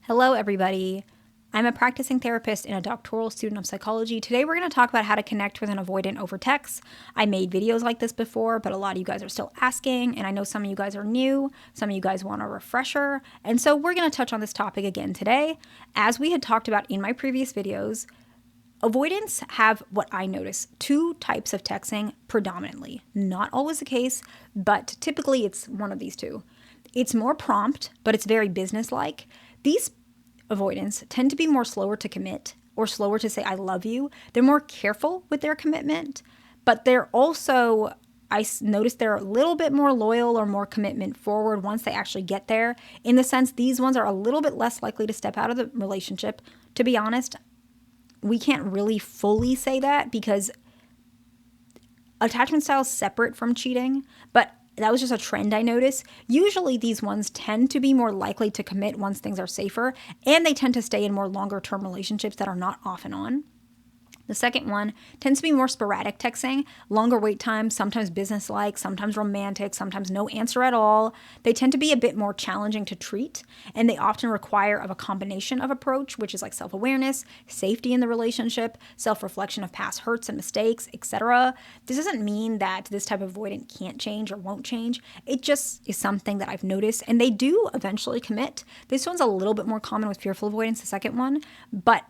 Hello, everybody. I'm a practicing therapist and a doctoral student of psychology. Today, we're going to talk about how to connect with an avoidant over text. I made videos like this before, but a lot of you guys are still asking, and I know some of you guys are new, some of you guys want a refresher, and so we're going to touch on this topic again today. As we had talked about in my previous videos, avoidants have what I notice two types of texting predominantly. Not always the case, but typically it's one of these two. It's more prompt, but it's very businesslike. These avoidants tend to be more slower to commit or slower to say, I love you. They're more careful with their commitment, but they're also, noticed they're a little bit more loyal or more commitment forward once they actually get there. In the sense, these ones are a little bit less likely to step out of the relationship. To be honest, we can't really fully say that because attachment style is separate from cheating, but that was just a trend I noticed. Usually these ones tend to be more likely to commit once things are safer, and they tend to stay in more longer term relationships that are not off and on. The second one tends to be more sporadic texting, longer wait times, sometimes businesslike, sometimes romantic, sometimes no answer at all. They tend to be a bit more challenging to treat, and they often require of a combination of approach, which is like self-awareness, safety in the relationship, self-reflection of past hurts and mistakes, etc. This doesn't mean that this type of avoidant can't change or won't change. It just is something that I've noticed, and they do eventually commit. This one's a little bit more common with fearful avoidance, the second one, but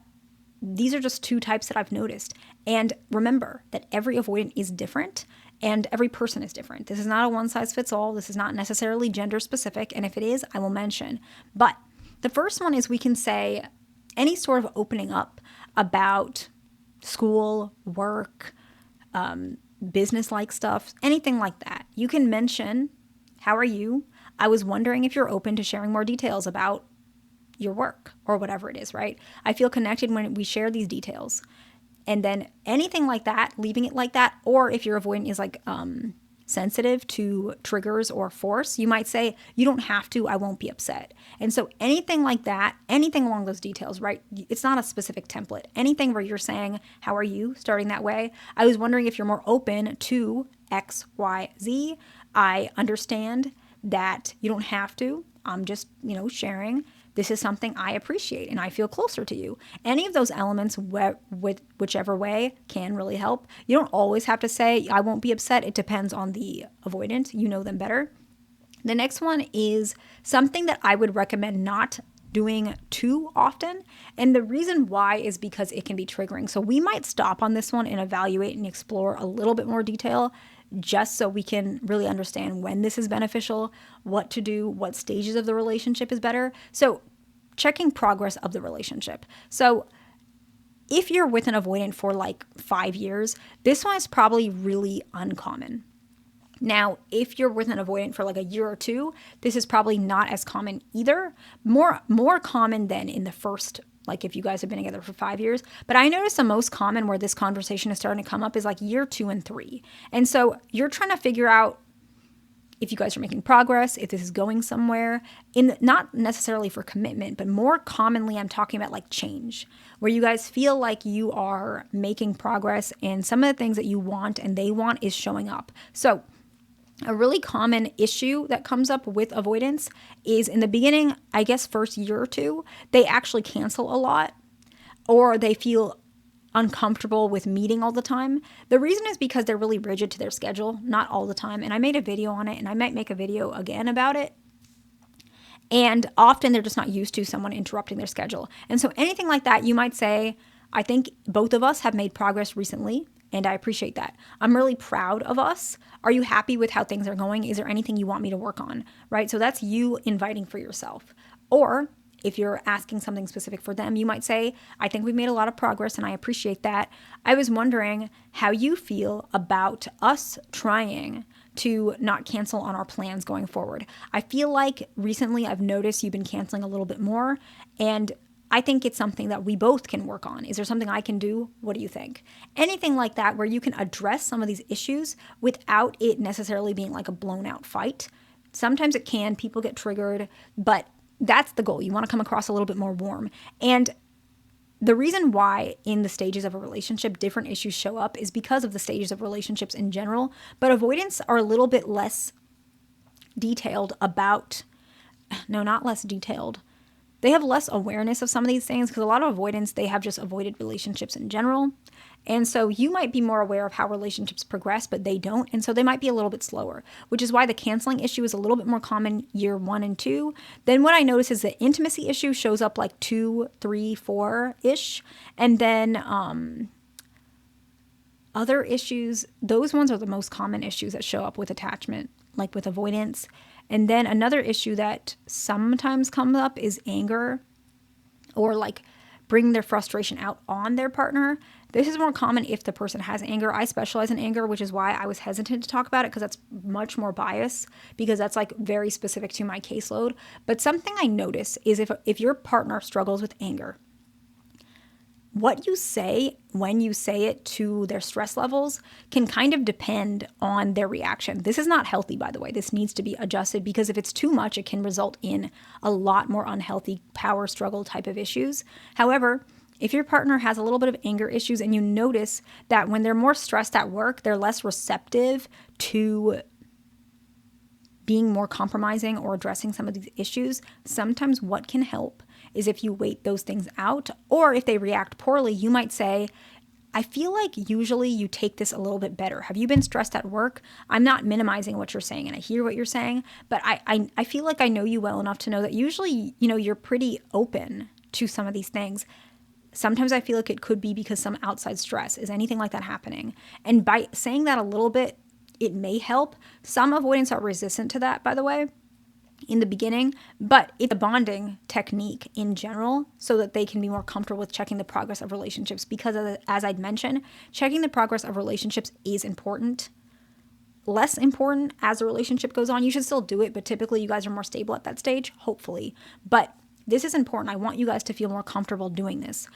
these are just two types that I've noticed. And remember that every avoidant is different and every person is different. This is not a one size fits all. This is not necessarily gender specific. And if it is, I will mention. But the first one is we can say any sort of opening up about school, work, business-like stuff, anything like that. You can mention, how are you? I was wondering if you're open to sharing more details about your work or whatever it is, right? I feel connected when we share these details. And then anything like that, leaving it like that, or if your avoidant is like sensitive to triggers or force, you might say, you don't have to, I won't be upset. And so anything like that, anything along those details, right? It's not a specific template. Anything where you're saying, how are you, starting that way. I was wondering if you're more open to X, Y, Z. I understand that you don't have to. I'm just, sharing. This is something I appreciate and I feel closer to you. Any of those elements, with whichever way, can really help. You don't always have to say, I won't be upset. It depends on the avoidant. You know them better. The next one is something that I would recommend not doing too often. And the reason why is because it can be triggering. So we might stop on this one and evaluate and explore a little bit more detail just so we can really understand when this is beneficial, what to do, what stages of the relationship is better. So checking progress of the relationship. So if you're with an avoidant for like 5 years, this one is probably really uncommon. Now, if you're with an avoidant for like a year or two, this is probably not as common either. More common than in the first, like if you guys have been together for 5 years. But I notice the most common where this conversation is starting to come up is like year 2 and 3. And so you're trying to figure out if you guys are making progress, if this is going somewhere, not necessarily for commitment, but more commonly I'm talking about like change, where you guys feel like you are making progress and some of the things that you want and they want is showing up. So a really common issue that comes up with avoidance is in the beginning, I guess first year or two, they actually cancel a lot or they feel uncomfortable with meeting all the time. The reason is because they're really rigid to their schedule, not all the time. And I made a video on it and I might make a video again about it. And often they're just not used to someone interrupting their schedule. And so anything like that, you might say, I think both of us have made progress recently. And I appreciate that. I'm really proud of us. Are you happy with how things are going? Is there anything you want me to work on? Right? So that's you inviting for yourself. Or if you're asking something specific for them, you might say, I think we've made a lot of progress and I appreciate that. I was wondering how you feel about us trying to not cancel on our plans going forward. I feel like recently I've noticed you've been canceling a little bit more, and I think it's something that we both can work on. Is there something I can do? What do you think? Anything like that where you can address some of these issues without it necessarily being like a blown out fight. Sometimes it can, people get triggered, but that's the goal. You want to come across a little bit more warm. And the reason why in the stages of a relationship different issues show up is because of the stages of relationships in general, but avoidants are a little bit less detailed about, no, not less detailed. they have less awareness of some of these things because a lot of avoidants, they have just avoided relationships in general. And so you might be more aware of how relationships progress, but they don't. And so they might be a little bit slower, which is why the canceling issue is a little bit more common year 1 and 2. Then what I notice is the intimacy issue shows up like 2, 3, 4-ish. And then other issues, those ones are the most common issues that show up with attachment, like with avoidance. And then another issue that sometimes comes up is anger, or like bring their frustration out on their partner. This is more common if the person has anger. I specialize in anger, which is why I was hesitant to talk about it, because that's much more biased, because that's like very specific to my caseload. But something I notice is if your partner struggles with anger, what you say when you say it to their stress levels can kind of depend on their reaction. This is not healthy, by the way. This needs to be adjusted, because if it's too much, it can result in a lot more unhealthy power struggle type of issues. However, if your partner has a little bit of anger issues and you notice that when they're more stressed at work, they're less receptive to being more compromising or addressing some of these issues, sometimes what can help is if you wait those things out, or if they react poorly, you might say, I feel like usually you take this a little bit better. Have you been stressed at work? I'm not minimizing what you're saying, and I hear what you're saying, but I feel like I know you well enough to know that usually, you're pretty open to some of these things. Sometimes I feel like it could be because some outside stress. Is anything like that happening? And by saying that a little bit, it may help. Some avoidants are resistant to that, by the way, in the beginning, but it's a bonding technique in general so that they can be more comfortable with checking the progress of relationships, because as I'd mentioned, checking the progress of relationships is important. Less important as a relationship goes on. You should still do it, but typically you guys are more stable at that stage, hopefully. But this is important. I want you guys to feel more comfortable doing this.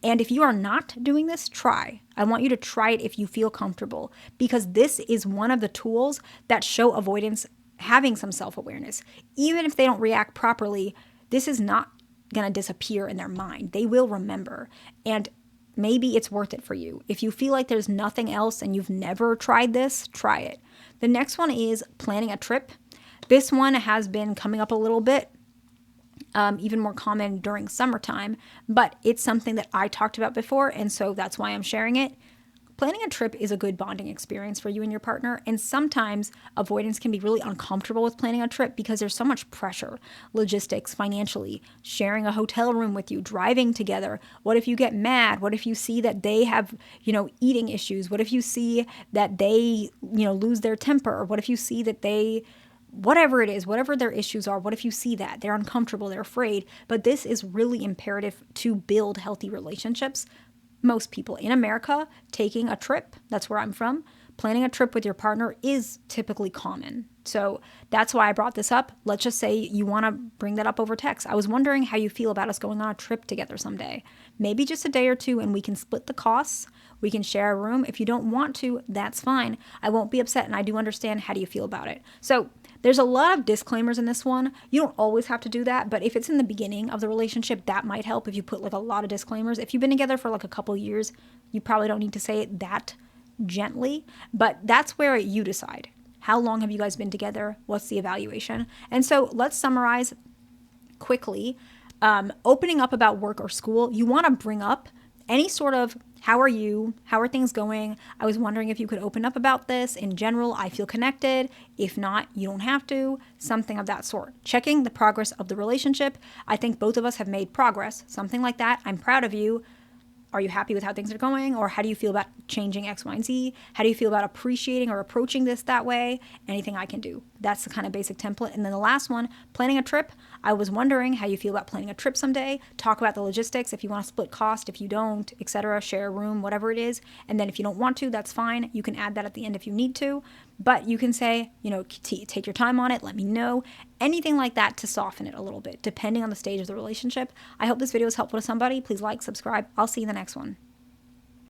And if you are not doing this, try. I want you to try it if you feel comfortable, because this is one of the tools that show avoidance having some self-awareness. Even if they don't react properly, this is not going to disappear in their mind. They will remember. And maybe it's worth it for you. If you feel like there's nothing else and you've never tried this, try it. The next one is planning a trip. This one has been coming up a little bit, even more common during summertime, but it's something that I talked about before, and so that's why I'm sharing it. Planning a trip is a good bonding experience for you and your partner, and sometimes avoidance can be really uncomfortable with planning a trip because there's so much pressure, logistics, financially, sharing a hotel room with you, driving together. What if you get mad? What if you see that they have, eating issues? What if you see that they, lose their temper? What if you see that they, whatever it is, whatever their issues are, what if you see that they're uncomfortable, they're afraid? But this is really imperative to build healthy relationships. Most people in America taking a trip, that's where I'm from, planning a trip with your partner is typically common. So that's why I brought this up. Let's just say you want to bring that up over text. I was wondering how you feel about us going on a trip together someday. Maybe just a day or two, and we can split the costs. We can share a room. If you don't want to, that's fine. I won't be upset, and I do understand. How do you feel about it? So there's a lot of disclaimers in this one. You don't always have to do that, but if it's in the beginning of the relationship, that might help if you put like a lot of disclaimers. If you've been together for like a couple years, you probably don't need to say it that gently, but that's where you decide. How long have you guys been together? What's the evaluation? And so let's summarize quickly. Opening up about work or school, you want to bring up any sort of, how are you? How are things going? I was wondering if you could open up about this. In general, I feel connected. If not, you don't have to. Something of that sort. Checking the progress of the relationship. I think both of us have made progress. Something like that. I'm proud of you. Are you happy with how things are going? Or how do you feel about changing X, Y, and Z? How do you feel about appreciating or approaching this that way? Anything I can do. That's the kind of basic template. And then the last one, planning a trip. I was wondering how you feel about planning a trip someday. Talk about the logistics, if you want to split cost, if you don't, etc., share a room, whatever it is. And then if you don't want to, that's fine. You can add that at the end if you need to. But you can say, take your time on it. Let me know. Anything like that to soften it a little bit, depending on the stage of the relationship. I hope this video is helpful to somebody. Please like, subscribe. I'll see you in the next one.